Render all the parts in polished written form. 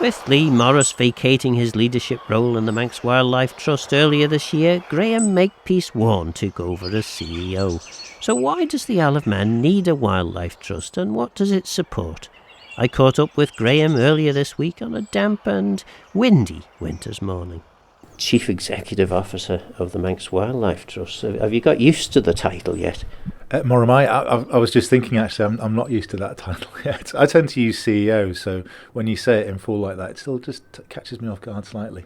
With Leigh Morris vacating his leadership role in the Manx Wildlife Trust earlier this year, Graham Makepeace-Warne took over as CEO. So why does the Isle of Man need a wildlife trust, and what does it support? I caught up with Graham earlier this week on a damp and windy winter's morning. Chief Executive Officer of the Manx Wildlife Trust. So have you got used to the title yet? Moramai, I was just thinking, actually, I'm not used to that title yet. I tend to use CEO, so when you say it in full like that, it still just catches me off guard slightly.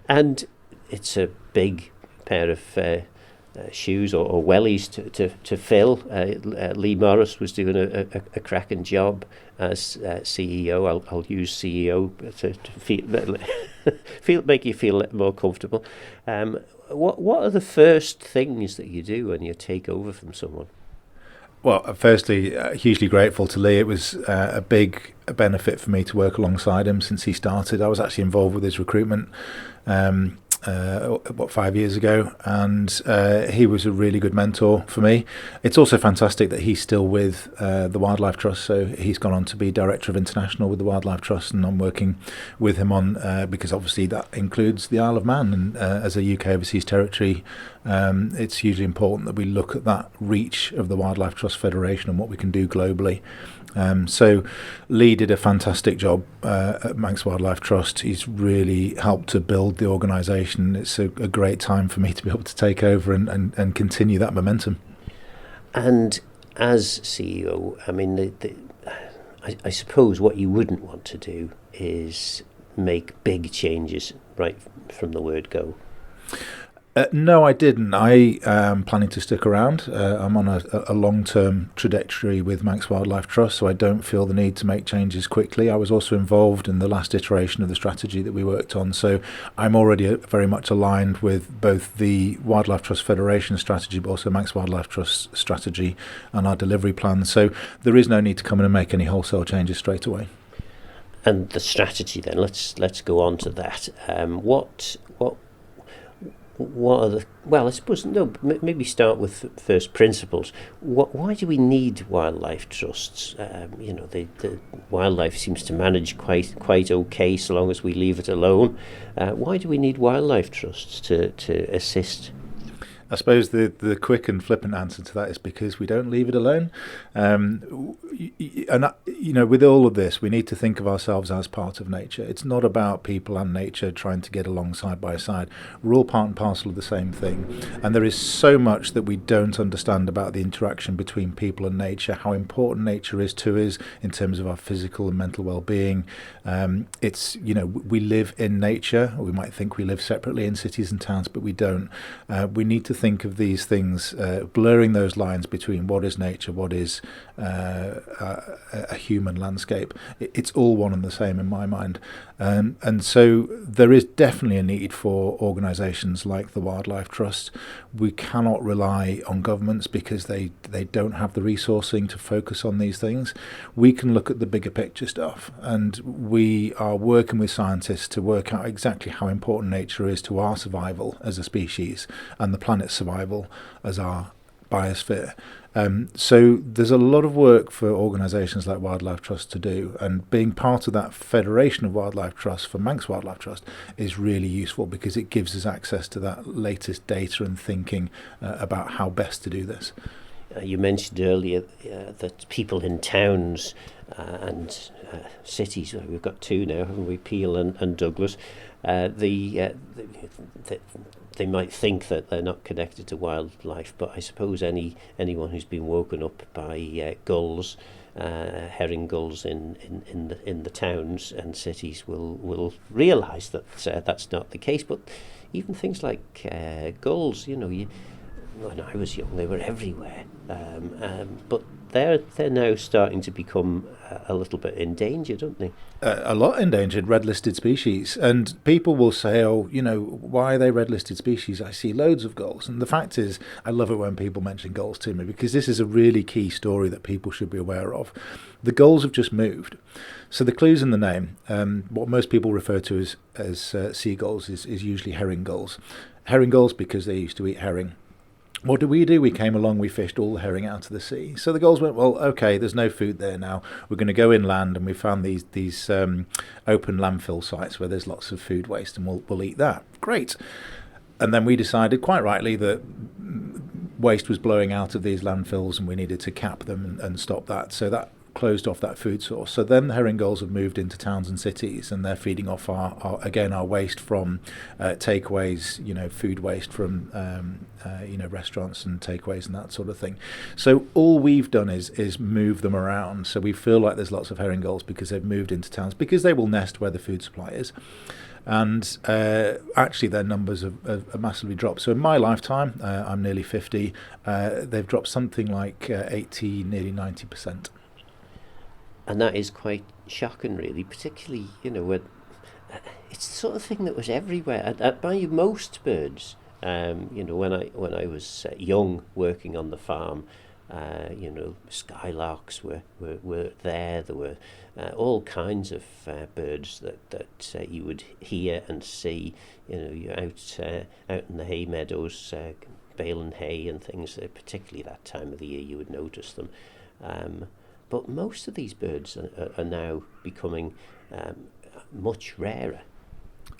And it's a big pair of shoes or wellies to fill. Leigh Morris was doing a cracking job as CEO. I'll use CEO to make you feel more comfortable. What are the first things that you do when you take over from someone? Well, firstly, hugely grateful to Leigh. It was a big benefit for me to work alongside him since he started. I was actually involved with his recruitment 5 years ago, and he was a really good mentor for me. It's also fantastic that he's still with the Wildlife Trust, so he's gone on to be Director of International with the Wildlife Trust, and I'm working with him on because obviously that includes the Isle of Man, and as a UK overseas territory, it's hugely important that we look at that reach of the Wildlife Trust Federation and what we can do globally. So Leigh did a fantastic job at Manx Wildlife Trust. He's really helped to build the organisation. It's a great time for me to be able to take over and continue that momentum. And as CEO, I mean, I suppose what you wouldn't want to do is make big changes right from the word go. No, I didn't. I am planning to stick around. I'm on a long-term trajectory with Manx Wildlife Trust, so I don't feel the need to make changes quickly. I was also involved in the last iteration of the strategy that we worked on, so I'm already very much aligned with both the Wildlife Trust Federation strategy, but also Manx Wildlife Trust strategy and our delivery plan. So there is no need to come in and make any wholesale changes straight away. And the strategy then, let's go on to that. What are the, well, I suppose, no, maybe start with first principles. Why do we need wildlife trusts? The wildlife seems to manage quite okay so long as we leave it alone. Why do we need wildlife trusts to assist? I suppose the quick and flippant answer to that is because we don't leave it alone. With all of this, we need to think of ourselves as part of nature. It's not about people and nature trying to get along side by side. We're all part and parcel of the same thing. And there is so much that we don't understand about the interaction between people and nature, how important nature is to us in terms of our physical and mental well-being. We live in nature. We might think we live separately in cities and towns, but we don't. We need to think of these things, blurring those lines between what is nature, what is a human landscape. It's all one and the same in my mind. And so there is definitely a need for organisations like the Wildlife Trust. We cannot rely on governments because they don't have the resourcing to focus on these things. We can look at the bigger picture stuff, and we are working with scientists to work out exactly how important nature is to our survival as a species and the planet's survival as our biosphere. So there's a lot of work for organisations like Wildlife Trust to do, and being part of that Federation of Wildlife Trusts for Manx Wildlife Trust is really useful because it gives us access to that latest data and thinking about how best to do this. You mentioned earlier that people in towns and cities, we've got two now, haven't we, Peel and Douglas, they might think that they're not connected to wildlife, but I suppose anyone who's been woken up by gulls, herring gulls in the towns and cities will realise that that's not the case. But even things like gulls, when I was young, they were everywhere, but they're now starting to become a little bit endangered, aren't they? A lot endangered, red-listed species. And people will say, why are they red-listed species? I see loads of gulls. And the fact is, I love it when people mention gulls to me because this is a really key story that people should be aware of. The gulls have just moved. So the clue's in the name. What most people refer to as seagulls is usually herring gulls. Herring gulls because they used to eat herring. What did we do? We came along, we fished all the herring out of the sea. So the gulls went, well, okay, there's no food there now. We're going to go inland, and we found these open landfill sites where there's lots of food waste, and we'll eat that. Great. And then we decided, quite rightly, that waste was blowing out of these landfills, and we needed to cap them and stop that. So that closed off that food source. So then the herring gulls have moved into towns and cities, and they're feeding off our waste from takeaways, food waste from restaurants and takeaways and that sort of thing. So all we've done is move them around. So we feel like there's lots of herring gulls because they've moved into towns, because they will nest where the food supply is. And actually their numbers have massively dropped. So in my lifetime, I'm nearly 50, they've dropped something like 80, nearly 90%. And that is quite shocking, really, particularly, when it's the sort of thing that was everywhere. By most birds, when I was young, working on the farm, skylarks were there. There were all kinds of birds that you would hear and see. You're out in the hay meadows, baling hay and things. Particularly that time of the year, you would notice them. But most of these birds are now becoming much rarer.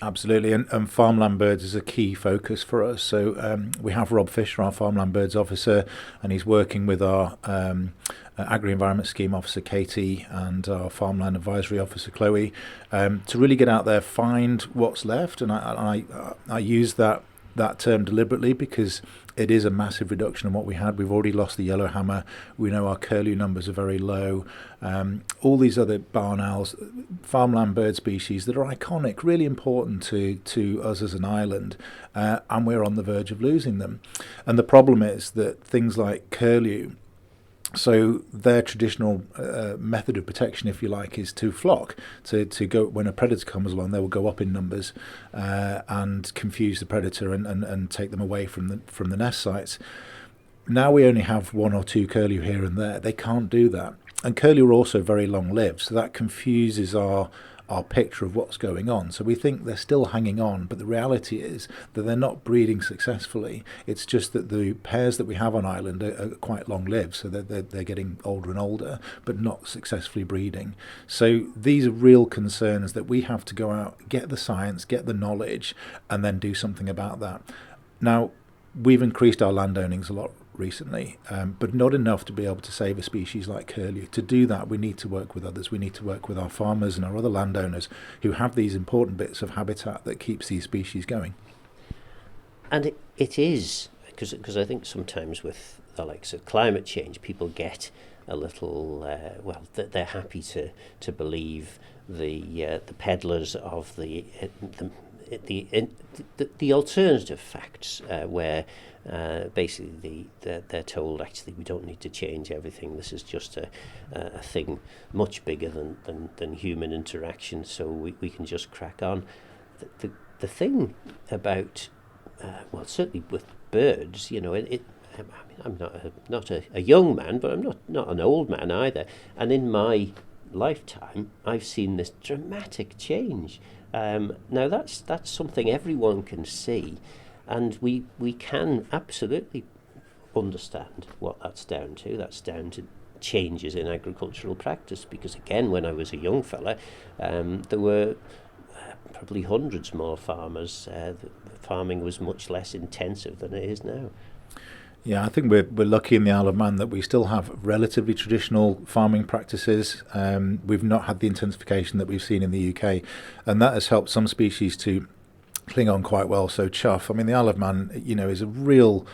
Absolutely, and farmland birds is a key focus for us. So we have Rob Fisher, our farmland birds officer, and he's working with our agri-environment scheme officer Katie and our farmland advisory officer Chloe to really get out there, find what's left. And I use that term deliberately because it is a massive reduction in what we had. We've already lost the yellowhammer. We know our curlew numbers are very low. All these other barn owls, farmland bird species that are iconic, really important to us as an island, and we're on the verge of losing them. And the problem is that things like curlew, so their traditional method of protection, if you like, is to flock, to go when a predator comes along. They will go up in numbers and confuse the predator and take them away from the nest sites. Now we only have one or two curlew here and there. They can't do that, and curlew are also very long-lived, so that confuses our picture of what's going on. So we think they're still hanging on, but the reality is that they're not breeding successfully. It's just that the pairs that we have on island are quite long-lived, so they're getting older and older, but not successfully breeding. So these are real concerns that we have to go out, get the science, get the knowledge, and then do something about that. Now, we've increased our land ownings a lot recently, but not enough to be able to save a species like curlew. To do that, we need to work with others. We need to work with our farmers and our other landowners who have these important bits of habitat that keeps these species going. And it is, because I think sometimes with the likes of climate change, people get a little, they're happy to believe the peddlers of the alternative facts, where basically they're told, actually, we don't need to change everything. This is just a thing much bigger than human interaction, so we can just crack on. The thing about, certainly with birds, I'm not a young man, but I'm not an old man either. And in my lifetime, I've seen this dramatic change. Now that's something everyone can see, and we can absolutely understand what that's down to. That's down to changes in agricultural practice, because again, when I was a young fella, there were probably hundreds more farmers. Farming was much less intensive than it is now. Yeah, I think we're lucky in the Isle of Man that we still have relatively traditional farming practices. We've not had the intensification that we've seen in the UK, and that has helped some species to cling on quite well. So chough, the Isle of Man, is a real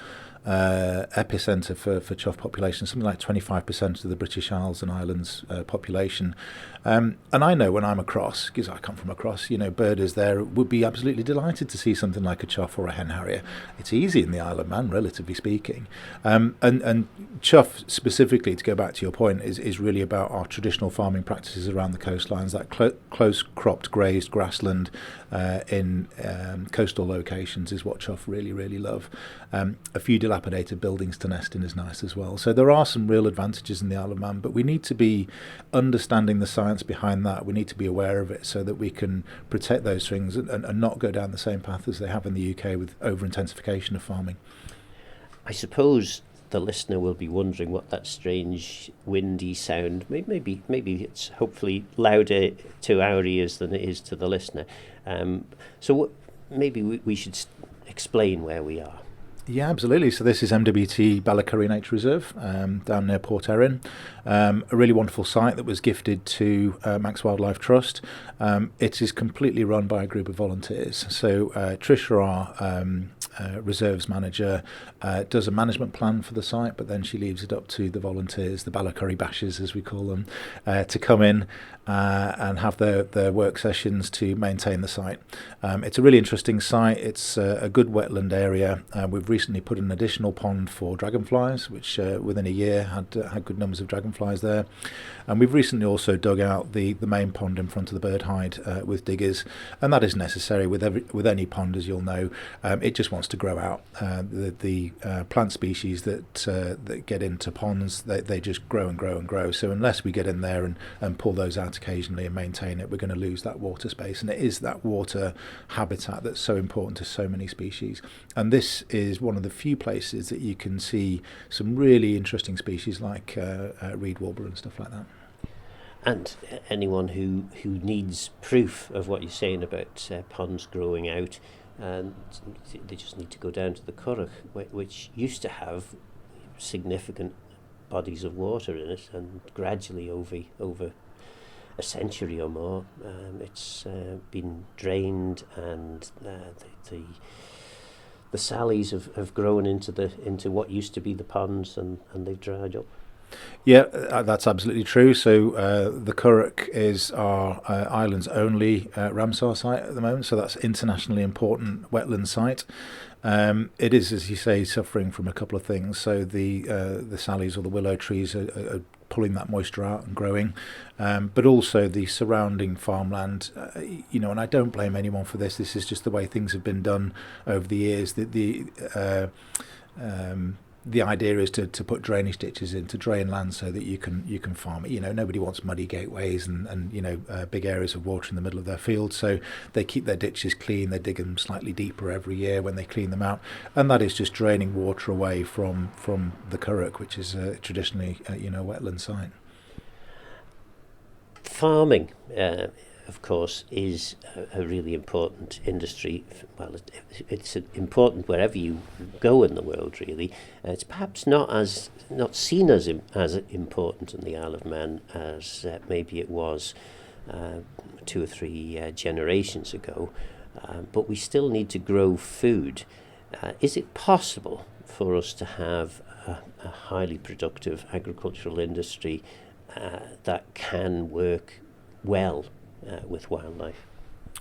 epicenter for chough population, something like 25% of the British Isles and Islands population. And I know when I'm across, because I come from across, birders there would be absolutely delighted to see something like a chough or a hen harrier. It's easy in the Isle of Man, relatively speaking. And chough specifically, to go back to your point, is really about our traditional farming practices around the coastlines, that close cropped grazed grassland in coastal locations is what chough really, really love. A few dilapidated buildings to nest in is nice as well. So there are some real advantages in the Isle of Man, but we need to be understanding the science behind that. We need to be aware of it so that we can protect those things and not go down the same path as they have in the UK with over-intensification of farming. I suppose the listener will be wondering what that strange windy sound. Maybe it's hopefully louder to our ears than it is to the listener. Maybe we should explain where we are. Yeah, absolutely. So this is MWT Ballacurry Nature Reserve down near Port Erin. A really wonderful site that was gifted to Manx Wildlife Trust. It is completely run by a group of volunteers. So Tricia, our reserves manager, does a management plan for the site, but then she leaves it up to the volunteers, the Ballacurry Bashers as we call them, to come in and have their work sessions to maintain the site. It's a really interesting site. It's a good wetland area. We've recently put an additional pond for dragonflies, which within a year had good numbers of dragonflies there. And we've recently also dug out the main pond in front of the bird hide with diggers, and that is necessary with any pond, as you'll know. It just wants to grow out. The plant species that get into ponds, they just grow and grow and grow. So unless we get in there and pull those out occasionally and maintain it, we're going to lose that water space. And it is that water habitat that's so important to so many species. And this is one of the few places that you can see some really interesting species like reed warbler and stuff like that. And anyone who needs proof of what you're saying about ponds growing out, and they just need to go down to the Curragh, which used to have significant bodies of water in it, and gradually over a century or more, it's been drained, and the sallies have grown into what used to be the ponds, and they've dried up. Yeah, that's absolutely true. So the Curragh is our island's only Ramsar site at the moment, so that's internationally important wetland site. It is, as you say, suffering from a couple of things. So the sallies or the willow trees are pulling that moisture out and growing, but also the surrounding farmland, and I don't blame anyone for this. This is just the way things have been done over the years. The idea is to put drainage ditches in to drain land so that you can farm it. Nobody wants muddy gateways and big areas of water in the middle of their fields, so they keep their ditches clean. They dig them slightly deeper every year when they clean them out, and that is just draining water away from the Curragh, which is traditionally a wetland site. Farming, of course, is a really important industry. Well, it's important wherever you go in the world, really. It's perhaps not seen as important in the Isle of Man as maybe it was 2 or 3 generations ago, but we still need to grow food. Is it possible for us to have a highly productive agricultural industry that can work well with wildlife?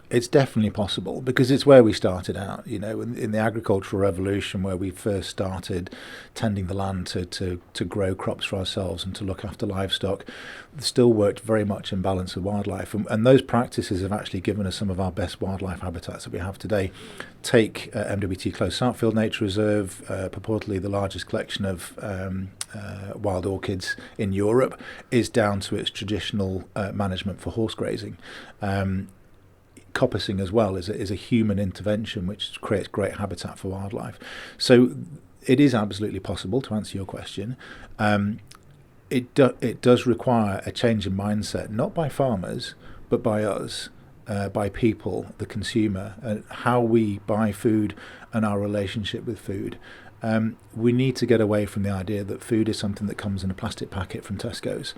It's definitely possible, because it's where we started out. In the agricultural revolution, where we first started tending the land to grow crops for ourselves and to look after livestock, still worked very much in balance with wildlife, and those practices have actually given us some of our best wildlife habitats that we have today. Take MWT Close Southfield Nature Reserve, purportedly the largest collection of wild orchids in Europe, is down to its traditional management for horse grazing. Coppicing as well is a human intervention which creates great habitat for wildlife. So it is absolutely possible, to answer your question. It does require a change in mindset, not by farmers, but by us, by people, the consumer, and how we buy food and our relationship with food. We need to get away from the idea that food is something that comes in a plastic packet from Tesco's.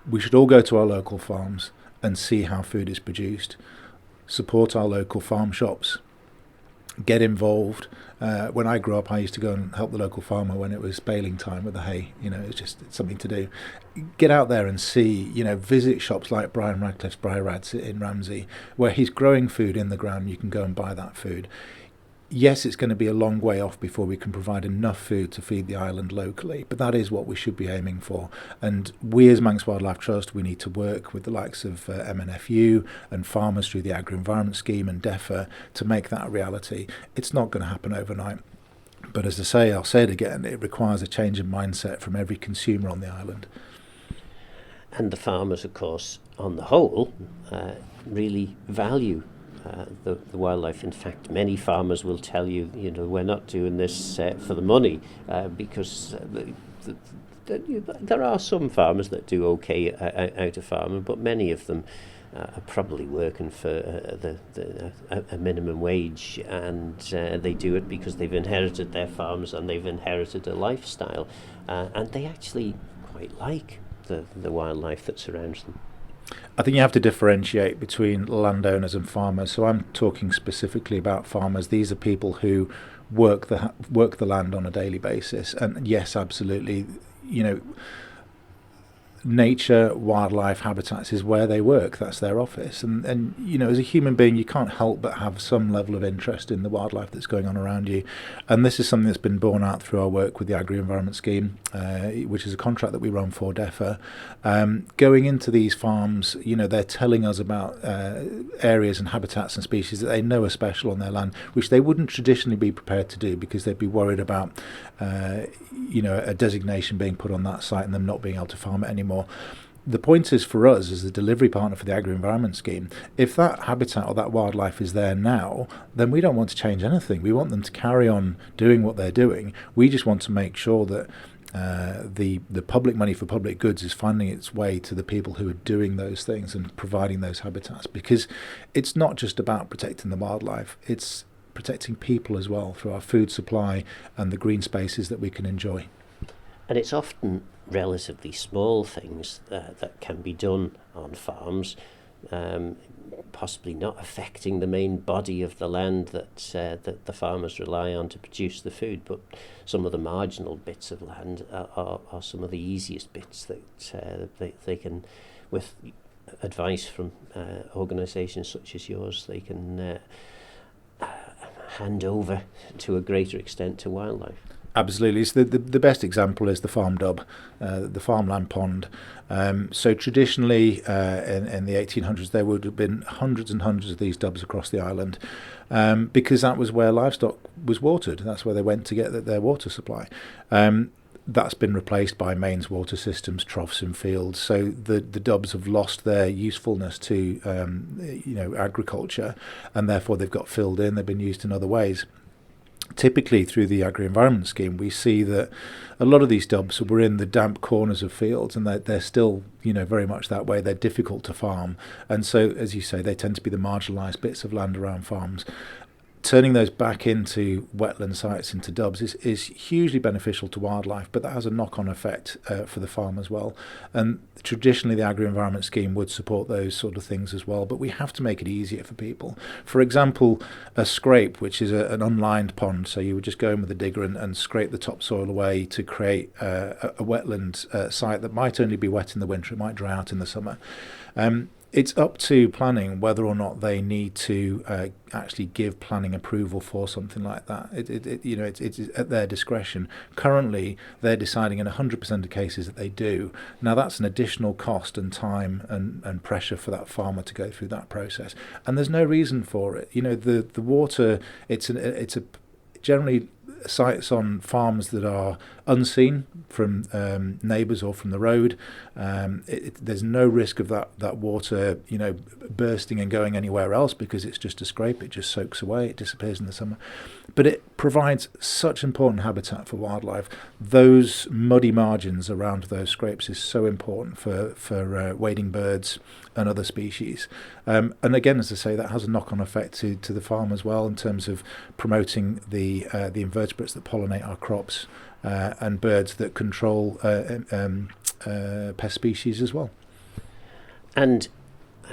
We should all go to our local farms and see how food is produced, support our local farm shops, get involved. When I grew up, I used to go and help the local farmer when it was baling time with the hay. It's something to do. Get out there and see, visit shops like Brian Radcliffe's Briarads in Ramsey, where he's growing food in the ground. You can go and buy that food. Yes, it's going to be a long way off before we can provide enough food to feed the island locally, but that is what we should be aiming for. And we as Manx Wildlife Trust, we need to work with the likes of MNFU and farmers through the Agri-Environment Scheme and DEFRA to make that a reality. It's not going to happen overnight. But as I say, I'll say it again, it requires a change in mindset from every consumer on the island. And the farmers, of course, on the whole, really value the wildlife. In fact, many farmers will tell you, we're not doing this for the money, because there are some farmers that do okay out of farming, but many of them are probably working for a minimum wage, and they do it because they've inherited their farms and they've inherited a lifestyle, and they actually quite like the wildlife that surrounds them. I think you have to differentiate between landowners and farmers. So I'm talking specifically about farmers. These are people who work the land on a daily basis. And yes, absolutely, nature, wildlife, habitats is where they work. That's their office. And as a human being, you can't help but have some level of interest in the wildlife that's going on around you. And this is something that's been borne out through our work with the Agri-Environment Scheme, which is a contract that we run for DEFRA. Going into these farms, they're telling us about areas and habitats and species that they know are special on their land, which they wouldn't traditionally be prepared to do because they'd be worried about a designation being put on that site and them not being able to farm it anymore. The point is, for us as the delivery partner for the Agri-Environment Scheme, if that habitat or that wildlife is there now, then we don't want to change anything. We want them to carry on doing what they're doing. We just want to make sure that the public money for public goods is finding its way to the people who are doing those things and providing those habitats, because it's not just about protecting the wildlife, it's protecting people as well through our food supply and the green spaces that we can enjoy. And it's often relatively small things that can be done on farms, possibly not affecting the main body of the land that the farmers rely on to produce the food, but some of the marginal bits of land are some of the easiest bits that they can, with advice from organisations such as yours, they can hand over to a greater extent to wildlife. Absolutely. So the best example is the farm dub, the farmland pond. So traditionally, in the 1800s, there would have been hundreds and hundreds of these dubs across the island, because that was where livestock was watered. That's where they went to get their water supply. That's been replaced by mains water systems, troughs and fields. So the dubs have lost their usefulness to agriculture, and therefore they've got filled in. They've been used in other ways. Typically through the Agri-Environment Scheme, we see that a lot of these dubs were in the damp corners of fields, and they're still very much that way. They're difficult to farm, and so, as you say, they tend to be the marginalised bits of land around farms. Turning those back into wetland sites, into dubs, is hugely beneficial to wildlife, but that has a knock-on effect for the farm as well. And traditionally, the Agri-Environment Scheme would support those sort of things as well, but we have to make it easier for people. For example, a scrape, which is an unlined pond, so you would just go in with a digger and scrape the topsoil away to create a wetland site that might only be wet in the winter, it might dry out in the summer. It's up to planning whether or not they need to actually give planning approval for something like that. It's at their discretion. Currently, they're deciding in 100% of cases that they do. Now, that's an additional cost and time and pressure for that farmer to go through that process. And there's no reason for it. The water, it's a generally sites on farms that are unseen from neighbours or from the road. There's no risk of that water, bursting and going anywhere else, because it's just a scrape. It just soaks away. It disappears in the summer. But it provides such important habitat for wildlife. Those muddy margins around those scrapes is so important for wading birds and other species. And again, as I say, that has a knock-on effect to the farm as well, in terms of promoting the invertebrates that pollinate our crops, and birds that control pest species as well. And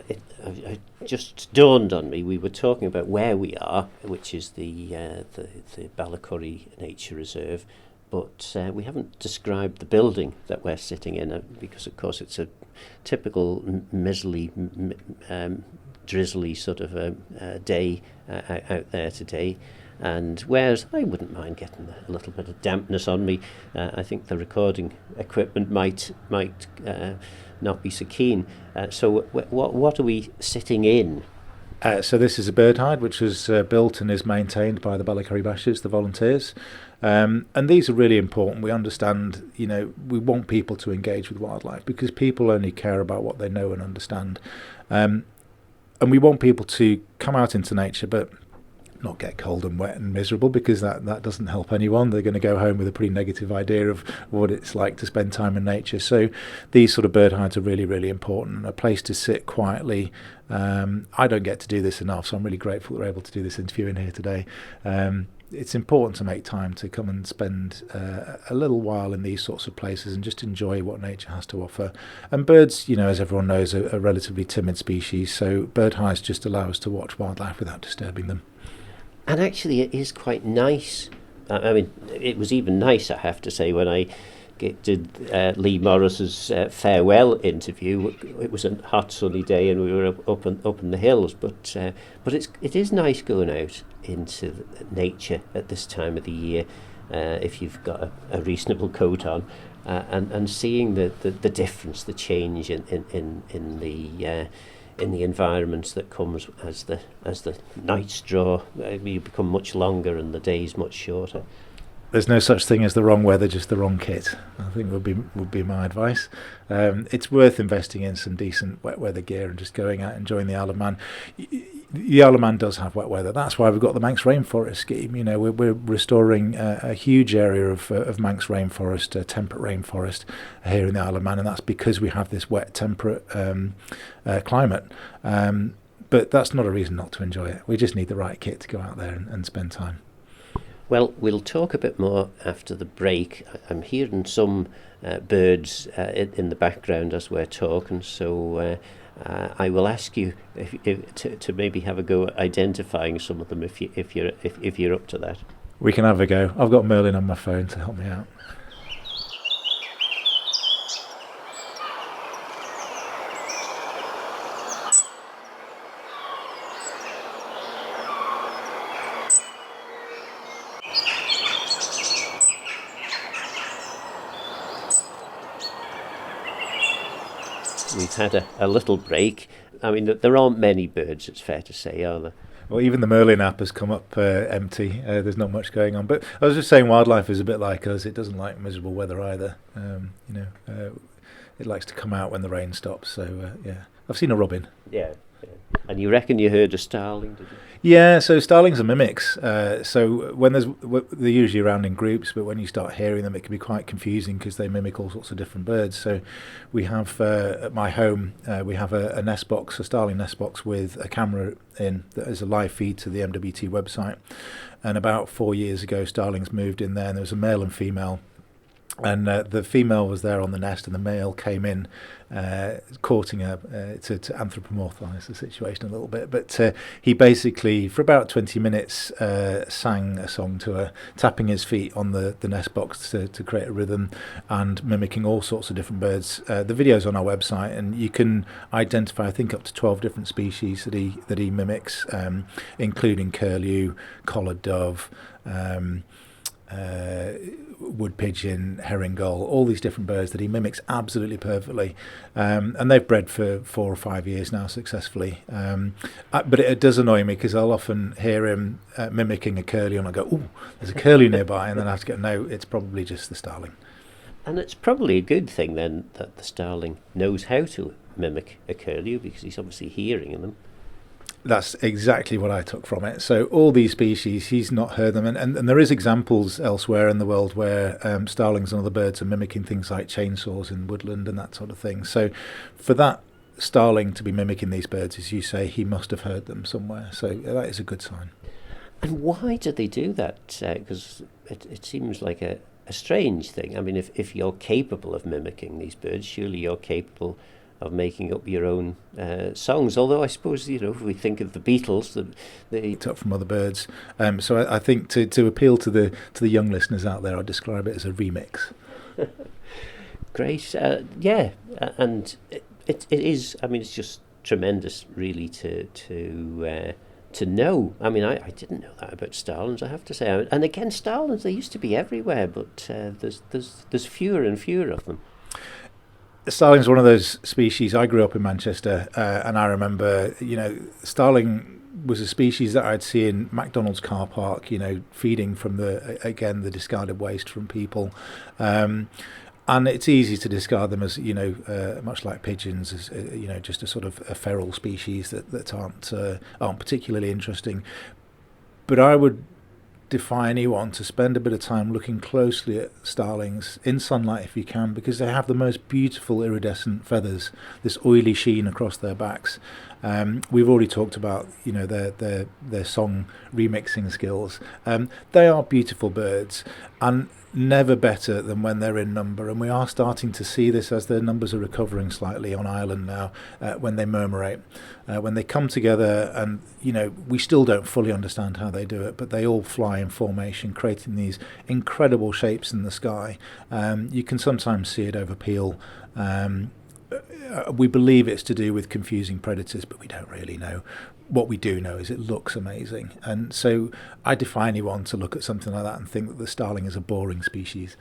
it just dawned on me, we were talking about where we are, which is the Ballacurry Nature Reserve, but we haven't described the building that we're sitting in, because of course it's a typical miserly, drizzly sort of a day out there today. And whereas I wouldn't mind getting a little bit of dampness on me, I think the recording equipment might not be so keen. So what are we sitting in? So this is a bird hide, which was built and is maintained by the Ballacurry Bashers, the volunteers. And these are really important. We understand, we want people to engage with wildlife, because people only care about what they know and understand. And we want people to come out into nature, but not get cold and wet and miserable, because that doesn't help anyone. They're going to go home with a pretty negative idea of what it's like to spend time in nature. So these sort of bird hides are really, really important. A place to sit quietly. I don't get to do this enough, so I'm really grateful that we're able to do this interview in here today. It's important to make time to come and spend a little while in these sorts of places and just enjoy what nature has to offer. And birds, as everyone knows, are a relatively timid species, so bird hides just allow us to watch wildlife without disturbing them. And actually it is quite nice. I mean, it was even nice, I have to say, when I did Leigh Morris's farewell interview. It was a hot sunny day and we were up in the hills, but it is nice going out into nature at this time of the year if you've got a reasonable coat on, and seeing the difference, the change in the environments that comes as the nights draw. You become much longer and the days much shorter. There's no such thing as the wrong weather, just the wrong kit, I think would be my advice. It's worth investing in some decent wet weather gear and just going out enjoying the Isle of Man. The Isle of Man does have wet weather. That's why we've got the Manx Rainforest scheme. We're restoring a huge area of Manx rainforest, temperate rainforest here in the Isle of Man, and that's because we have this wet, temperate climate. But that's not a reason not to enjoy it. We just need the right kit to go out there and spend time. Well, we'll talk a bit more after the break. I'm hearing some birds in the background as we're talking, so I will ask you to maybe have a go at identifying some of them if you're up to that. We can have a go. I've got Merlin on my phone to help me out. We've had a little break. I mean, there aren't many birds, it's fair to say, are there? Well, even the Merlin app has come up empty. There's not much going on. But I was just saying, wildlife is a bit like us. It doesn't like miserable weather either. It likes to come out when the rain stops. So, yeah. I've seen a robin. Yeah. And you reckon you heard a starling, did you? Yeah, so starlings are mimics. So when they're usually around in groups, but when you start hearing them, it can be quite confusing because they mimic all sorts of different birds. So we have at my home, we have a nest box, a starling nest box with a camera in that is a live feed to the MWT website. And about 4 years ago, starlings moved in there, and there was a male and female. And the female was there on the nest, and the male came in, courting her to anthropomorphise the situation a little bit. But he basically, for about 20 minutes, sang a song to her, tapping his feet on the nest box to create a rhythm and mimicking all sorts of different birds. The video's on our website, and you can identify, I think, up to 12 different species that he mimics, including curlew, collared dove, wood pigeon, herring gull, all these different birds that he mimics absolutely perfectly, and they've bred for 4 or 5 years now successfully. But it does annoy me because I'll often hear him mimicking a curlew, and I go, "Ooh, there's a curlew nearby," and then I have to go, "No, it's probably just the starling." And it's probably a good thing then that the starling knows how to mimic a curlew, because he's obviously hearing them. That's exactly what I took from it. So all these species, he's not heard them. And there is examples elsewhere in the world where starlings and other birds are mimicking things like chainsaws in woodland and that sort of thing. So for that starling to be mimicking these birds, as you say, he must have heard them somewhere. So that is a good sign. And why do they do that? Because it seems like a strange thing. I mean, if you're capable of mimicking these birds, surely you're capable of making up your own songs. Although I suppose, if we think of the Beatles, they took from other birds. So I think to appeal to the young listeners out there, I'd describe it as a remix. Great, yeah, and it is. I mean, it's just tremendous, really, to know. I mean, I didn't know that about starlings, I have to say. And again, starlings, they used to be everywhere, but there's fewer and fewer of them. Starling's one of those species. I grew up in Manchester, and I remember, starling was a species that I'd see in McDonald's car park, feeding from the discarded waste from people. And it's easy to discard them as, much like pigeons, as just a sort of a feral species that aren't particularly interesting. But I would defy anyone to spend a bit of time looking closely at starlings in sunlight if you can, because they have the most beautiful iridescent feathers, this oily sheen across their backs. We've already talked about their song remixing skills. They are beautiful birds, and never better than when they're in number, and we are starting to see this as their numbers are recovering slightly on Ireland now, when they murmurate, when they come together, and we still don't fully understand how they do it, but they all fly in formation, creating these incredible shapes in the sky. You can sometimes see it over Peel. We believe it's to do with confusing predators, but we don't really know. What we do know is it looks amazing, and so I defy anyone to look at something like that and think that the starling is a boring species.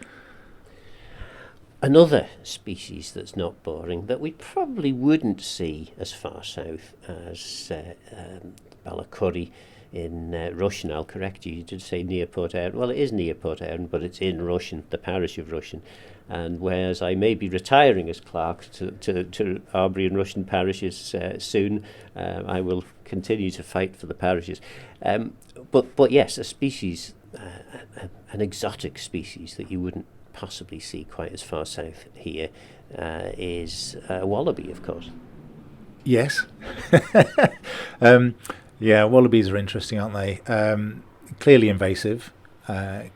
Another species that's not boring, that we probably wouldn't see as far south as Ballacurry in Rushen. I'll correct you, you did say near Port Erin. Well, it is near Port Erin, but it's in Rushen, the parish of Rushen. And whereas I may be retiring as clerk to Arbury and Rushen parishes soon, I will continue to fight for the parishes. But yes, a species, an exotic species that you wouldn't possibly see quite as far south here, is a wallaby, of course. Yes. Yeah, wallabies are interesting, aren't they? Clearly invasive,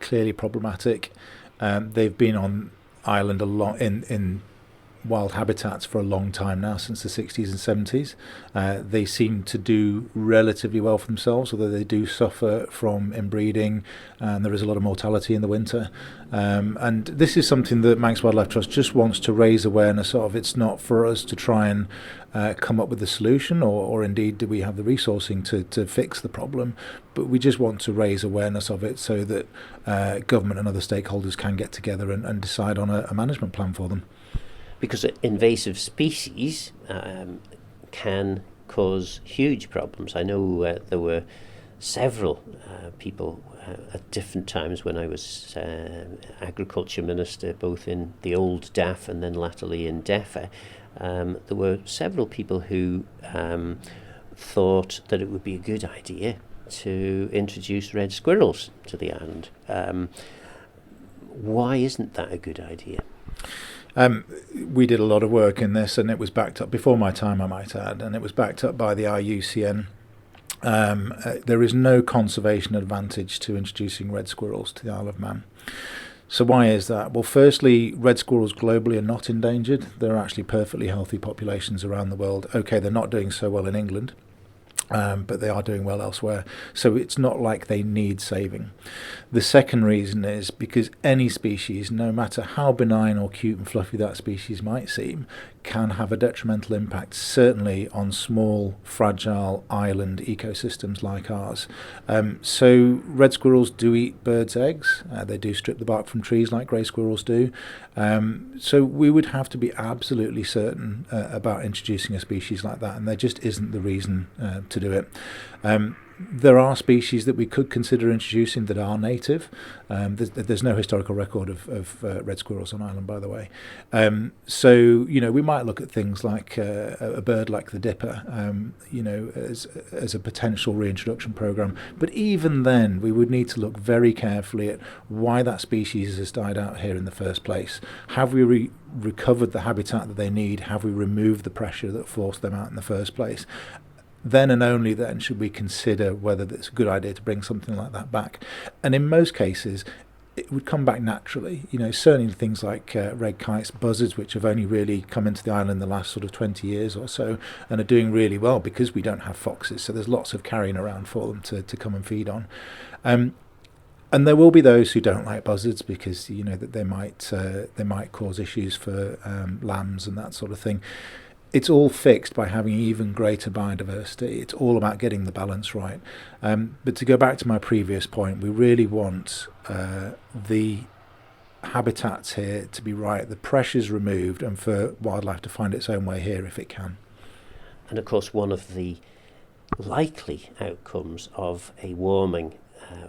clearly problematic. They've been on Ireland a lot in wild habitats for a long time now, since the 60s and 70s. They seem to do relatively well for themselves, although they do suffer from inbreeding, and there is a lot of mortality in the winter. And this is something that Manx Wildlife Trust just wants to raise awareness of. It's not for us to try and come up with a solution, or indeed do we have the resourcing to fix the problem, but we just want to raise awareness of it so that government and other stakeholders can get together and decide on a management plan for them. Because invasive species can cause huge problems. I know there were several people at different times when I was agriculture minister, both in the old DAF and then latterly in DEFA. There were several people who thought that it would be a good idea to introduce red squirrels to the island. Why isn't that a good idea? We did a lot of work in this, and it was backed up before my time, I might add, and it was backed up by the IUCN. There is no conservation advantage to introducing red squirrels to the Isle of Man. So why is that? Well, firstly, red squirrels globally are not endangered. They're actually perfectly healthy populations around the world. Okay, they're not doing so well in England, but they are doing well elsewhere. So it's not like they need saving. The second reason is because any species, no matter how benign or cute and fluffy that species might seem, can have a detrimental impact, certainly on small, fragile island ecosystems like ours. So red squirrels do eat birds' eggs. They do strip the bark from trees like grey squirrels do. So we would have to be absolutely certain about introducing a species like that, and there just isn't the reason to do it. There are species that we could consider introducing that are native. There's no historical record of red squirrels on Ireland, by the way. So, we might look at things like a bird like the dipper, as a potential reintroduction program. But even then, we would need to look very carefully at why that species has died out here in the first place. Have we recovered the habitat that they need? Have we removed the pressure that forced them out in the first place? Then and only then should we consider whether it's a good idea to bring something like that back. And in most cases, it would come back naturally. Certainly things like red kites, buzzards, which have only really come into the island in the last sort of 20 years or so, and are doing really well because we don't have foxes. So there's lots of carrion around for them to come and feed on. And there will be those who don't like buzzards because that they might cause issues for lambs and that sort of thing. It's all fixed by having even greater biodiversity. It's all about getting the balance right. But to go back to my previous point, we really want the habitats here to be right, the pressures removed, and for wildlife to find its own way here if it can. And of course, one of the likely outcomes of a warming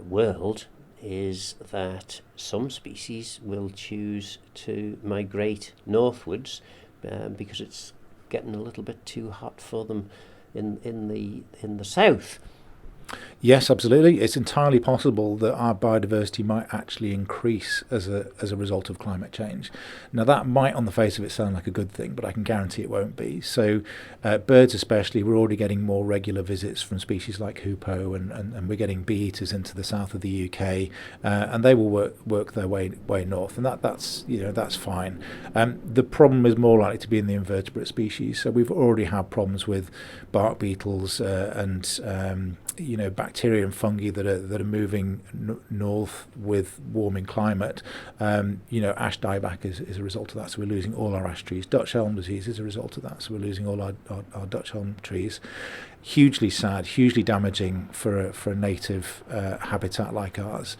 world is that some species will choose to migrate northwards because it's getting a little bit too hot for them in the south. Yes, absolutely. It's entirely possible that our biodiversity might actually increase as a result of climate change. Now, that might, on the face of it, sound like a good thing, but I can guarantee it won't be. So, birds especially, we're already getting more regular visits from species like hoopoe, and we're getting bee-eaters into the south of the UK, and they will work their way north, and that's fine. The problem is more likely to be in the invertebrate species. So we've already had problems with bark beetles and bacteria and fungi that are moving north with warming climate. Ash dieback is a result of that, so we're losing all our ash trees. Dutch elm disease is a result of that, so we're losing all our Dutch elm trees. Hugely sad, hugely damaging for a native habitat like ours.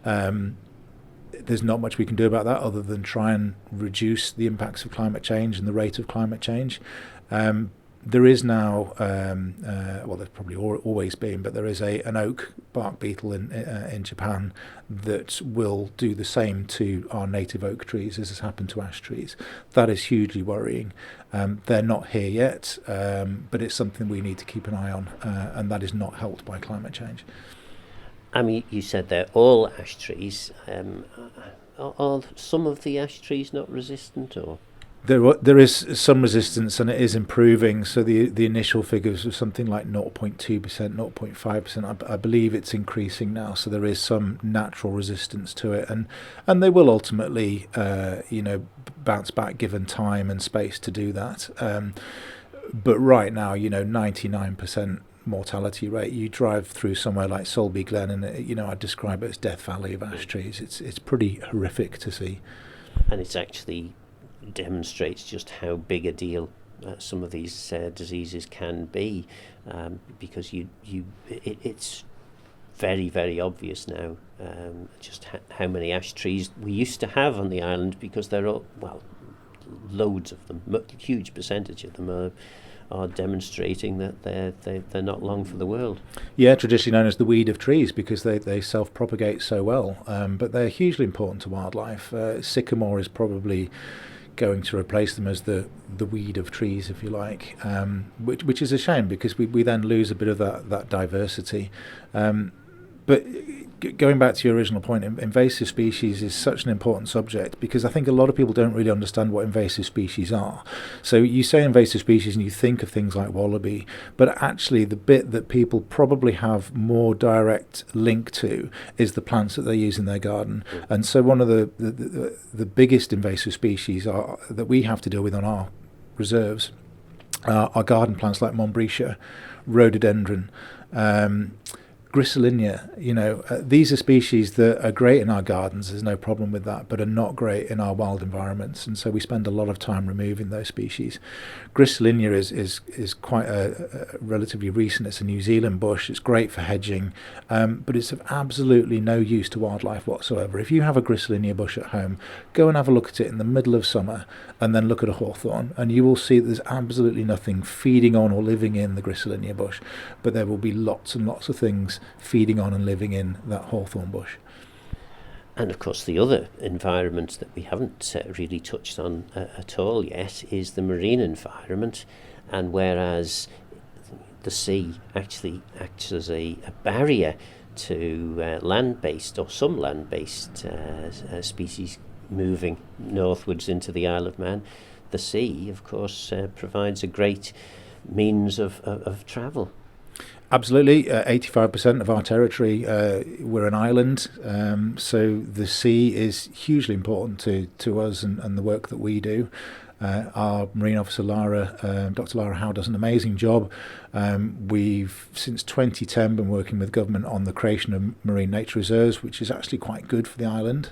There's not much we can do about that other than try and reduce the impacts of climate change and the rate of climate change. There is now, there's probably always been, but there is an oak bark beetle in Japan that will do the same to our native oak trees as has happened to ash trees. That is hugely worrying. They're not here yet, but it's something we need to keep an eye on, and that is not helped by climate change. I mean, you said they're all ash trees. Are some of the ash trees not resistant, or? There is some resistance, and it is improving. So the initial figures were something like 0.2%, 0.5%. I believe it's increasing now. So there is some natural resistance to it, and they will ultimately, bounce back given time and space to do that. But right now, 99% mortality rate. You drive through somewhere like Solby Glen, and I describe it as Death Valley of ash trees. It's pretty horrific to see, and it's actually demonstrates just how big a deal some of these diseases can be, because it's very, very obvious now just how many ash trees we used to have on the island, because there are loads of them, huge percentage of them are demonstrating that they're not long for the world. Yeah, traditionally known as the weed of trees because they self-propagate so well, but they're hugely important to wildlife. Sycamore is probably going to replace them as the weed of trees, if you like, which is a shame because we then lose a bit of that diversity. But going back to your original point, invasive species is such an important subject because I think a lot of people don't really understand what invasive species are. So you say invasive species and you think of things like wallaby, but actually the bit that people probably have more direct link to is the plants that they use in their garden. And so one of the biggest invasive species that we have to deal with on our reserves are garden plants like Montbretia, rhododendron, Griselinia. These are species that are great in our gardens, there's no problem with that, but are not great in our wild environments, and so we spend a lot of time removing those species. Griselinia is quite a relatively recent, it's a New Zealand bush, it's great for hedging, but it's of absolutely no use to wildlife whatsoever. If you have a Griselinia bush at home, go and have a look at it in the middle of summer, and then look at a hawthorn, and you will see that there's absolutely nothing feeding on or living in the Griselinia bush, but there will be lots and lots of things feeding on and living in that hawthorn bush. And of course the other environment that we haven't really touched on at all yet is the marine environment, and whereas the sea actually acts as a barrier to land-based or some land-based species moving northwards into the Isle of Man, the sea of course provides a great means of travel. Absolutely, 85% of our territory, we're an island, so the sea is hugely important to us and the work that we do. Our marine officer Dr. Lara Howe does an amazing job. We've since 2010 been working with government on the creation of marine nature reserves, which is actually quite good for the island.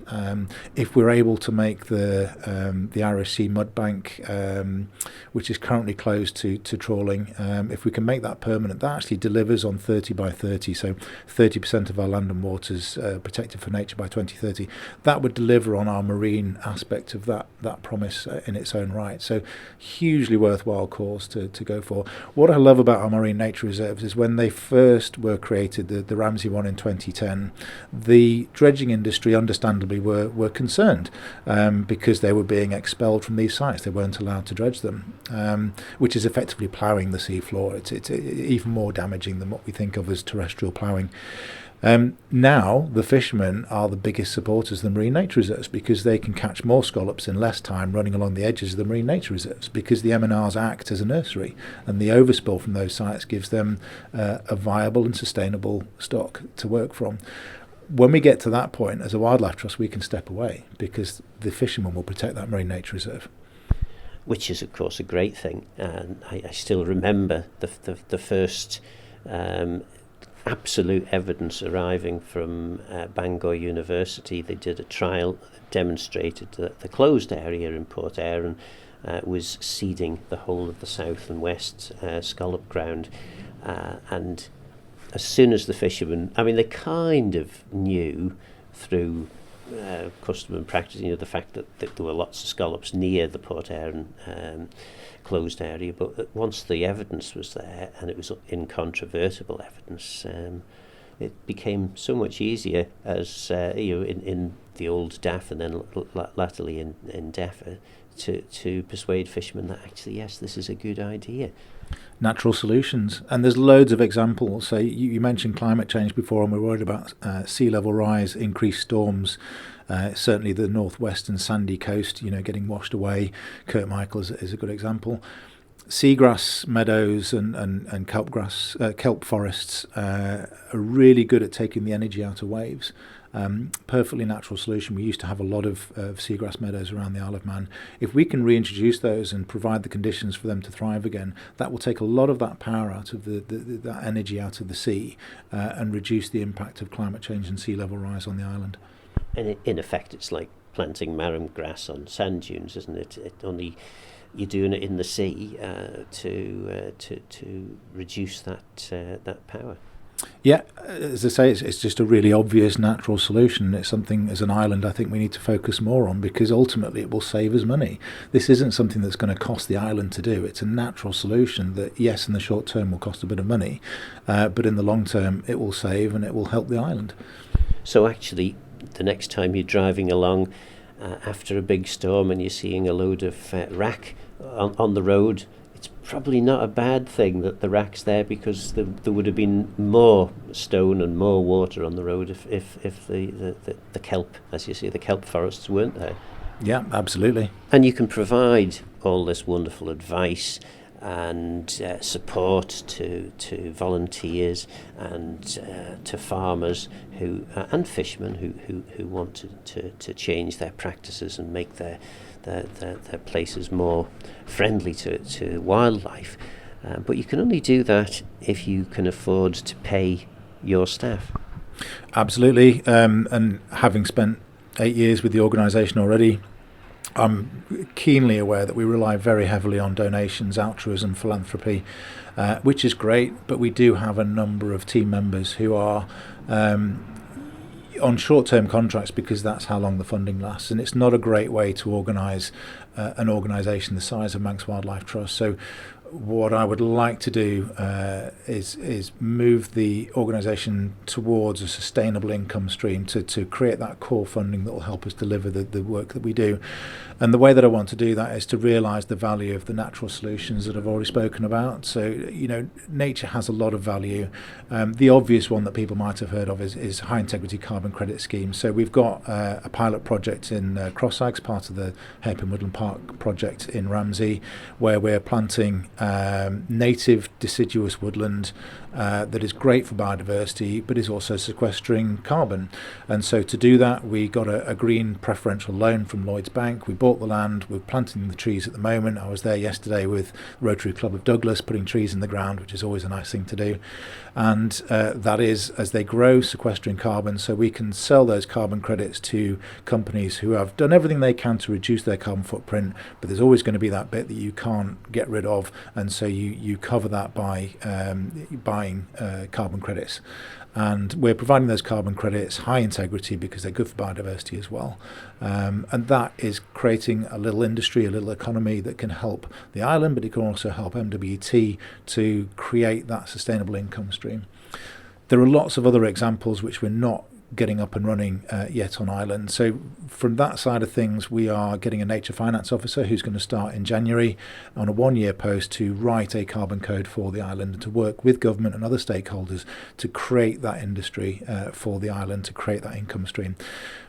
If we're able to make the Irish Sea mudbank, which is currently closed to trawling, if we can make that permanent, that actually delivers on 30 by 30, so 30% of our land and waters protected for nature by 2030. That would deliver on our marine aspect of that promise in its own right. right. So hugely worthwhile cause to go for. What I love about our marine nature reserves is when they first were created, the Ramsey one in 2010, the dredging industry understandably were concerned because they were being expelled from these sites. They weren't allowed to dredge them, which is effectively ploughing the seafloor. It's even more damaging than what we think of as terrestrial ploughing. Now the fishermen are the biggest supporters of the marine nature reserves because they can catch more scallops in less time running along the edges of the marine nature reserves, because the M&Rs act as a nursery, and the overspill from those sites gives them a viable and sustainable stock to work from. When we get to that point, as a wildlife trust, we can step away because the fishermen will protect that marine nature reserve. Which is, of course, a great thing. And I still remember the first absolute evidence arriving from Bangor University. They did a trial that demonstrated that the closed area in Port Erin was seeding the whole of the south and west scallop ground. And as soon as the fishermen, I mean, they kind of knew through custom and practice, the fact that there were lots of scallops near the Port Erin closed area, but once the evidence was there, and it was incontrovertible evidence, it became so much easier as in the old DAF and then latterly in DEFA to persuade fishermen that actually, yes, this is a good idea. Natural solutions, and there's loads of examples. So you mentioned climate change before, and we're worried about sea level rise, increased storms. Certainly the northwestern sandy coast, getting washed away. Kirkmichael is a good example. Seagrass meadows and kelp forests are really good at taking the energy out of waves. Perfectly natural solution. We used to have a lot of seagrass meadows around the Isle of Man. If we can reintroduce those and provide the conditions for them to thrive again, that will take a lot of that power out of that energy out of the sea and reduce the impact of climate change and sea level rise on the island. And in effect, it's like planting marram grass on sand dunes, isn't it? Only you're doing it in the sea to reduce that power. Yeah, as I say, it's just a really obvious natural solution. It's something as an island I think we need to focus more on, because ultimately it will save us money. This isn't something that's going to cost the island to do. It's a natural solution that, yes, in the short term will cost a bit of money, but in the long term it will save and it will help the island. So actually, the next time you're driving along after a big storm and you're seeing a load of wrack on the road, it's probably not a bad thing that the wrack's there, because there would have been more stone and more water on the road if the kelp, as you see, the kelp forests weren't there. Yeah, absolutely. And you can provide all this wonderful advice and support to volunteers and to farmers who and fishermen who want to change their practices and make their places more friendly to wildlife. But you can only do that if you can afford to pay your staff. Absolutely. And having spent 8 years with the organisation already, I'm keenly aware that we rely very heavily on donations, altruism, philanthropy, which is great, but we do have a number of team members who are on short-term contracts because that's how long the funding lasts, and it's not a great way to organise an organisation the size of Manx Wildlife Trust. So what I would like to do is move the organisation towards a sustainable income stream to create that core funding that will help us deliver the work that we do. And the way that I want to do that is to realise the value of the natural solutions that I've already spoken about. So, nature has a lot of value. The obvious one that people might have heard of is high integrity carbon credit schemes. So we've got a pilot project in Crossags, part of the Hairpin Woodland Park project in Ramsey, where we're planting native deciduous woodland that is great for biodiversity but is also sequestering carbon. And so to do that, we got a green preferential loan from Lloyds Bank. We bought the land, we're planting the trees at the moment. I was there yesterday with Rotary Club of Douglas putting trees in the ground, which is always a nice thing to do. And that is, as they grow, sequestering carbon, so we can sell those carbon credits to companies who have done everything they can to reduce their carbon footprint footprint, but there's always going to be that bit that you can't get rid of, and so you cover that by buying carbon credits. And we're providing those carbon credits high integrity because they're good for biodiversity as well. And that is creating a little industry, a little economy that can help the island, but it can also help MWT to create that sustainable income stream. There are lots of other examples which we're not getting up and running yet on island. So from that side of things, we are getting a nature finance officer who's going to start in January on a 1-year post to write a carbon code for the island and to work with government and other stakeholders to create that industry for the island, to create that income stream.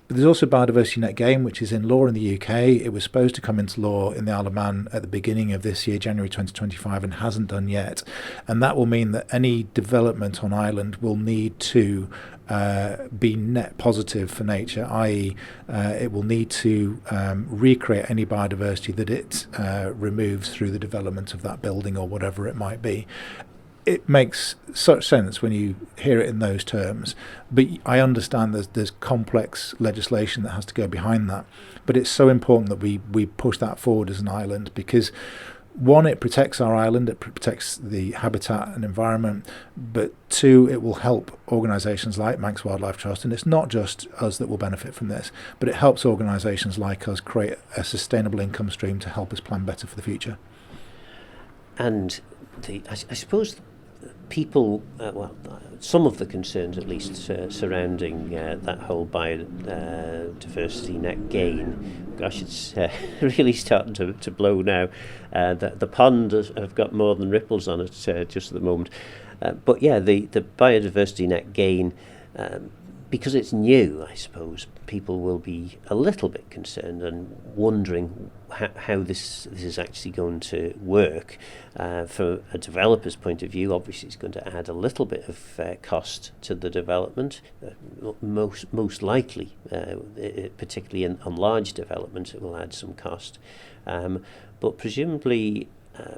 But there's also biodiversity net gain, which is in law in the UK. It was supposed to come into law in the Isle of Man at the beginning of this year, January 2025, and hasn't done yet. And that will mean that any development on island will need to be net positive for nature, i.e. It will need to recreate any biodiversity that it removes through the development of that building or whatever it might be. It makes such sense when you hear it in those terms, but I understand there's complex legislation that has to go behind that. But it's so important that we push that forward as an island, because one, it protects our island, it protects the habitat and environment, but two, it will help organisations like Manx Wildlife Trust, and it's not just us that will benefit from this, but it helps organisations like us create a sustainable income stream to help us plan better for the future. And I suppose people, some of the concerns at least surrounding that whole biodiversity net gain, gosh, it's really starting to blow now. The pond have got more than ripples on it just at the moment. But yeah, the biodiversity net gain, because it's new, I suppose people will be a little bit concerned and wondering how this is actually going to work. From a developer's point of view, obviously it's going to add a little bit of cost to the development. Most likely, particularly on large development, it will add some cost. But presumably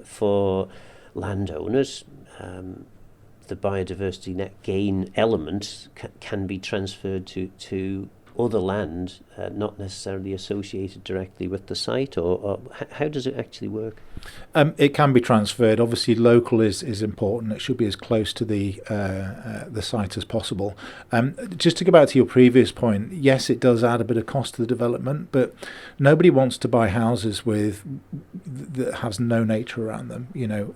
for landowners, the biodiversity net gain element can be transferred to other land, not necessarily associated directly with the site, or how does it actually work? It can be transferred. Obviously, local is important. It should be as close to the site as possible. Just to go back to your previous point, yes, it does add a bit of cost to the development, but nobody wants to buy houses that has no nature around them. You know,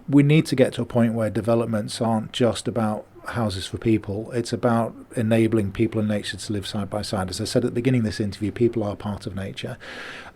we need to get to a point where developments aren't just about houses for people. It's about enabling people and nature to live side by side. As I said at the beginning of this interview, people are part of nature,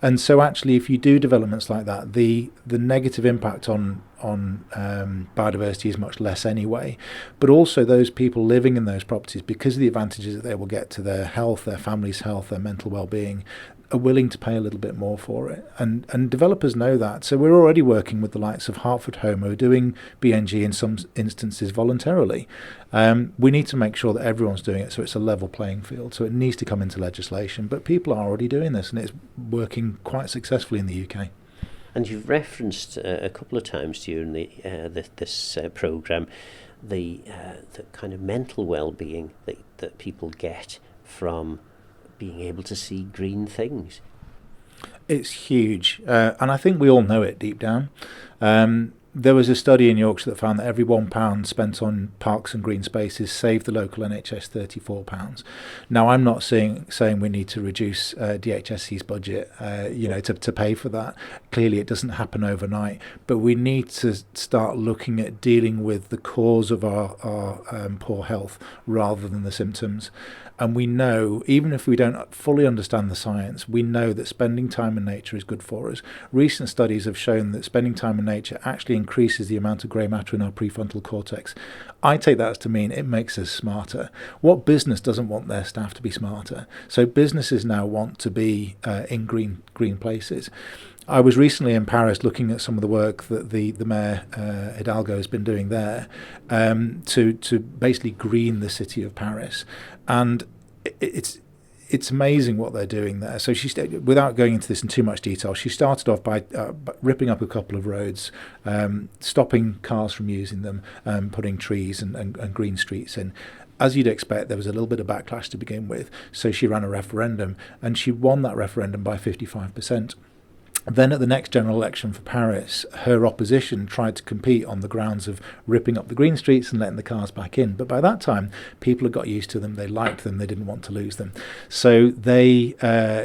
and so actually, if you do developments like that, the negative impact on biodiversity is much less anyway. But also, those people living in those properties, because of the advantages that they will get to their health, their family's health, their mental well-being, are willing to pay a little bit more for it, and developers know that. So we're already working with the likes of Hertford Home, who are doing BNG in some instances voluntarily. We need to make sure that everyone's doing it, so it's a level playing field. So it needs to come into legislation, but people are already doing this, and it's working quite successfully in the UK. And you've referenced a couple of times during this programme the kind of mental well-being that people get from being able to see green things. It's huge, and I think we all know it deep down. There was a study in Yorkshire that found that every £1 spent on parks and green spaces saved the local NHS £34. Now, I'm not saying we need to reduce DHSC's budget, to pay for that. Clearly, it doesn't happen overnight, but we need to start looking at dealing with the cause of our poor health rather than the symptoms. And we know, even if we don't fully understand the science, we know that spending time in nature is good for us. Recent studies have shown that spending time in nature actually increases the amount of grey matter in our prefrontal cortex. I take that to mean it makes us smarter. What business doesn't want their staff to be smarter? So businesses now want to be in green places. I was recently in Paris looking at some of the work that the Mayor Hidalgo has been doing there to basically green the city of Paris, and it's amazing what they're doing there. So without going into this in too much detail, she started off by ripping up a couple of roads, stopping cars from using them, putting trees and green streets in. as you'd expect, there was a little bit of backlash to begin with. So she ran a referendum, and she won that referendum by 55%. Then at the next general election for Paris, her opposition tried to compete on the grounds of ripping up the green streets and letting the cars back in. But by that time, people had got used to them. They liked them. They didn't want to lose them. So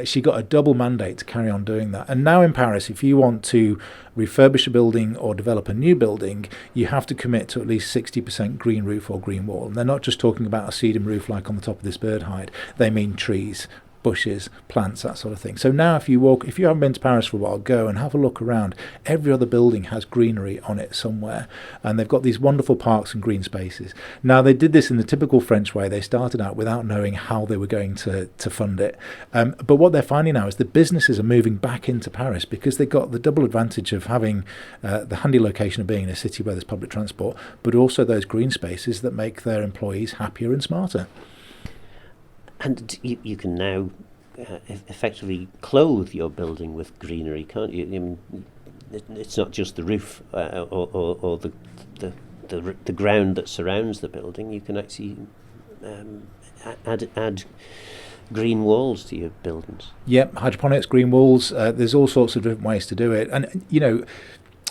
she got a double mandate to carry on doing that. And now in Paris, if you want to refurbish a building or develop a new building, you have to commit to at least 60% green roof or green wall. And they're not just talking about a sedum roof like on the top of this bird hide. They mean trees, bushes, plants, that sort of thing. So now if you haven't been to Paris for a while, go and have a look around. Every other building has greenery on it somewhere, and they've got these wonderful parks and green spaces. Now, they did this in the typical French way. They started out without knowing how they were going to fund it. But what they're finding now is the businesses are moving back into Paris because they've got the double advantage of having the handy location of being in a city where there's public transport, but also those green spaces that make their employees happier and smarter. And you can now effectively clothe your building with greenery, can't you? I mean, it's not just the roof or the ground that surrounds the building. You can actually add green walls to your buildings. Yep, hydroponics, green walls. There's all sorts of different ways to do it. And,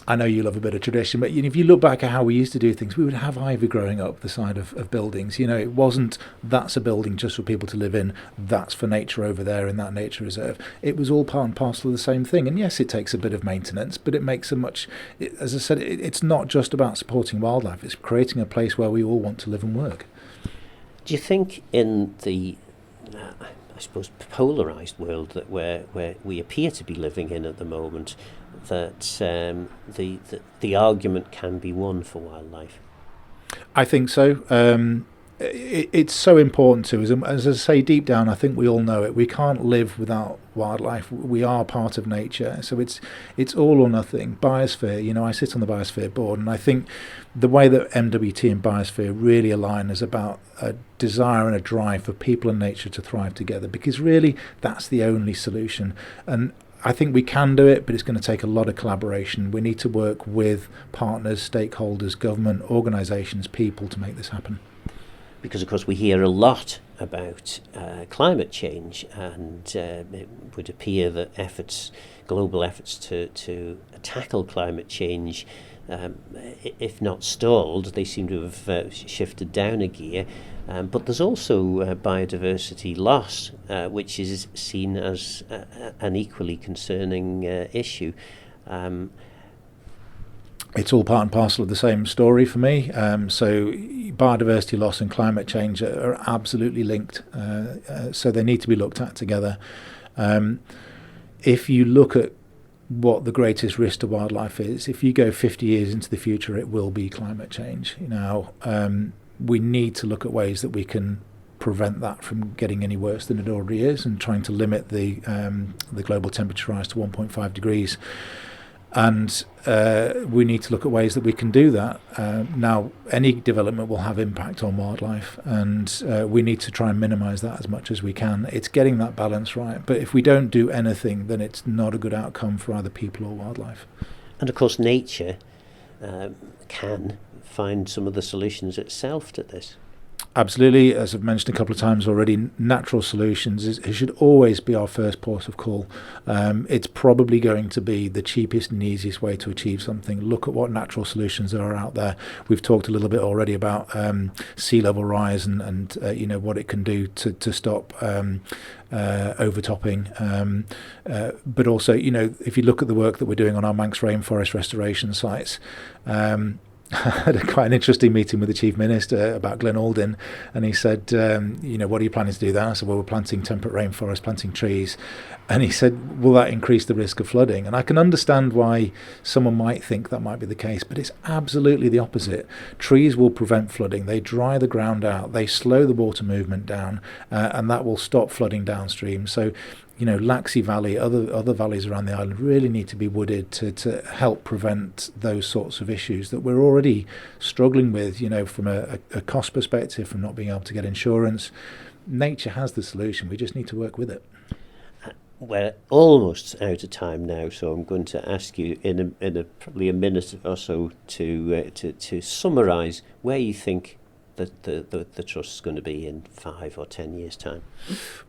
I know you love a bit of tradition, but if you look back at how we used to do things, we would have ivy growing up the side of buildings. It wasn't that's a building just for people to live in, that's for nature over there in that nature reserve. It was all part and parcel of the same thing. And yes, it takes a bit of maintenance, but it makes as I said, it's not just about supporting wildlife, it's creating a place where we all want to live and work. Do you think in the I suppose polarised world that where we appear to be living in at the moment, that the argument can be won for wildlife? I think so. It's so important to us. As I say, deep down, I think we all know it. We can't live without wildlife. We are part of nature. So it's all or nothing. Biosphere, I sit on the Biosphere board, and I think the way that MWT and Biosphere really align is about a desire and a drive for people and nature to thrive together, because really that's the only solution. And I think we can do it, but it's going to take a lot of collaboration. We need to work with partners, stakeholders, government, organisations, people to make this happen. Because, of course, we hear a lot about climate change, and it would appear that global efforts to tackle climate change, if not stalled, they seem to have shifted down a gear. But there's also biodiversity loss, which is seen as an equally concerning issue. It's all part and parcel of the same story for me. So biodiversity loss and climate change are absolutely linked. So they need to be looked at together. If you look at what the greatest risk to wildlife is, if you go 50 years into the future, it will be climate change. Now, we need to look at ways that we can prevent that from getting any worse than it already is, and trying to limit the global temperature rise to 1.5 degrees. And we need to look at ways that we can do that. Now, any development will have impact on wildlife, and we need to try and minimise that as much as we can. It's getting that balance right. But if we don't do anything, then it's not a good outcome for either people or wildlife. And of course, nature can find some of the solutions itself to this. Absolutely. As I've mentioned a couple of times already, natural solutions it should always be our first port of call. It's probably going to be the cheapest and easiest way to achieve something. Look at what natural solutions are out there. We've talked a little bit already about sea level rise and what it can do to stop overtopping. But also, if you look at the work that we're doing on our Manx rainforest restoration sites, I had quite an interesting meeting with the Chief Minister about Glen Aldin, and he said, what are you planning to do there? I said, well, we're planting temperate rainforest, planting trees. And he said, will that increase the risk of flooding? And I can understand why someone might think that might be the case, but it's absolutely the opposite. Trees will prevent flooding. They dry the ground out. They slow the water movement down, and that will stop flooding downstream. So, Laxey Valley, other valleys around the island really need to be wooded to help prevent those sorts of issues that we're already struggling with, from a cost perspective, from not being able to get insurance. Nature has the solution. We just need to work with it. We're almost out of time now, so I'm going to ask you in probably a minute or so to summarise where you think the trust's going to be in 5 or 10 years' time?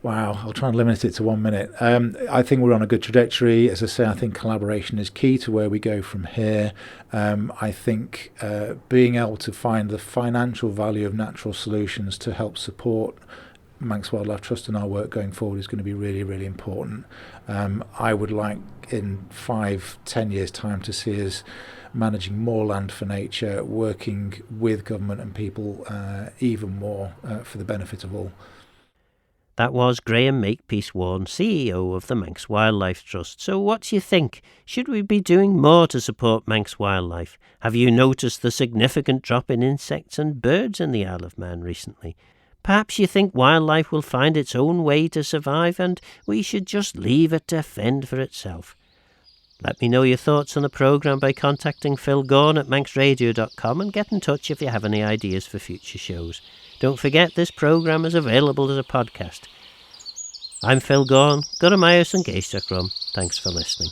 Wow, I'll try and limit it to 1 minute. I think we're on a good trajectory. As I say, I think collaboration is key to where we go from here. I think being able to find the financial value of natural solutions to help support Manx Wildlife Trust and our work going forward is going to be really, really important. I would like in 5-10 years' time to see us managing more land for nature, working with government and people even more for the benefit of all. That was Graham Makepeace-Warne, CEO of the Manx Wildlife Trust. So what do you think? Should we be doing more to support Manx wildlife? Have you noticed the significant drop in insects and birds in the Isle of Man recently? Perhaps you think wildlife will find its own way to survive and we should just leave it to fend for itself. Let me know your thoughts on the programme by contacting Phil Gorn at manxradio.com and get in touch if you have any ideas for future shows. Don't forget this programme is available as a podcast. I'm Phil Gorn, Guramaeus and Geisach Rum. Thanks for listening.